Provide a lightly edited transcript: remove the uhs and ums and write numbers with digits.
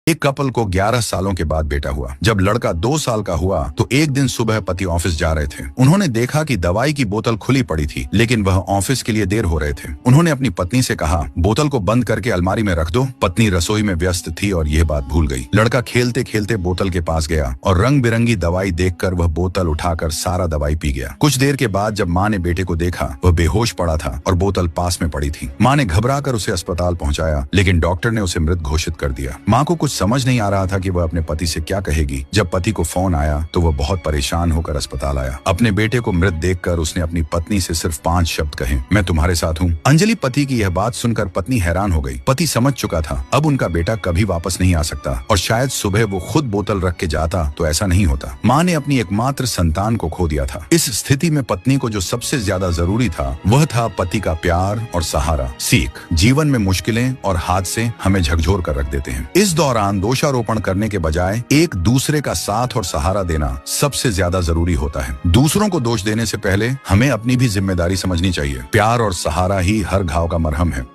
एक कपल को 11 सालों के बाद बेटा हुआ। जब लड़का 2 साल का हुआ तो एक दिन सुबह पति ऑफिस जा रहे थे। उन्होंने देखा कि दवाई की बोतल खुली पड़ी थी, लेकिन वह ऑफिस के लिए देर हो रहे थे। उन्होंने अपनी पत्नी से कहा, बोतल को बंद करके अलमारी में रख दो। पत्नी रसोई में व्यस्त थी और यह बात भूल गई। लड़का खेलते खेलते बोतल के पास गया और रंग बिरंगी दवाई देखकर वह बोतल उठाकर सारा दवाई पी गया। कुछ देर के बाद जब माँ ने बेटे को देखा, वह बेहोश पड़ा था और बोतल पास में पड़ी थी। माँ ने घबराकर उसे अस्पताल पहुंचाया, लेकिन डॉक्टर ने उसे मृत घोषित कर दिया। माँ को कुछ समझ नहीं आ रहा था कि वह अपने पति से क्या कहेगी। जब पति को फोन आया तो वह बहुत परेशान होकर अस्पताल आया। अपने बेटे को मृत देखकर उसने अपनी पत्नी से सिर्फ 5 शब्द कहे, मैं तुम्हारे साथ हूँ। अंजलि पति की यह बात सुनकर पत्नी हैरान हो गई। पति समझ चुका था अब उनका बेटा कभी वापस नहीं आ सकता और शायद सुबह वो खुद बोतल रख के जाता तो ऐसा नहीं होता। माँ ने अपनी एकमात्र संतान को खो दिया था। इस स्थिति में पत्नी को जो सबसे ज्यादा जरूरी था वह था पति का प्यार और सहारा। सीख, जीवन में मुश्किलें और हादसे हमें झकझोर कर रख देते हैं। इस दौरान दोषारोपण करने के बजाय एक दूसरे का साथ और सहारा देना सबसे ज्यादा जरूरी होता है। दूसरों को दोष देने से पहले हमें अपनी भी जिम्मेदारी समझनी चाहिए। प्यार और सहारा ही हर घाव का मरहम है।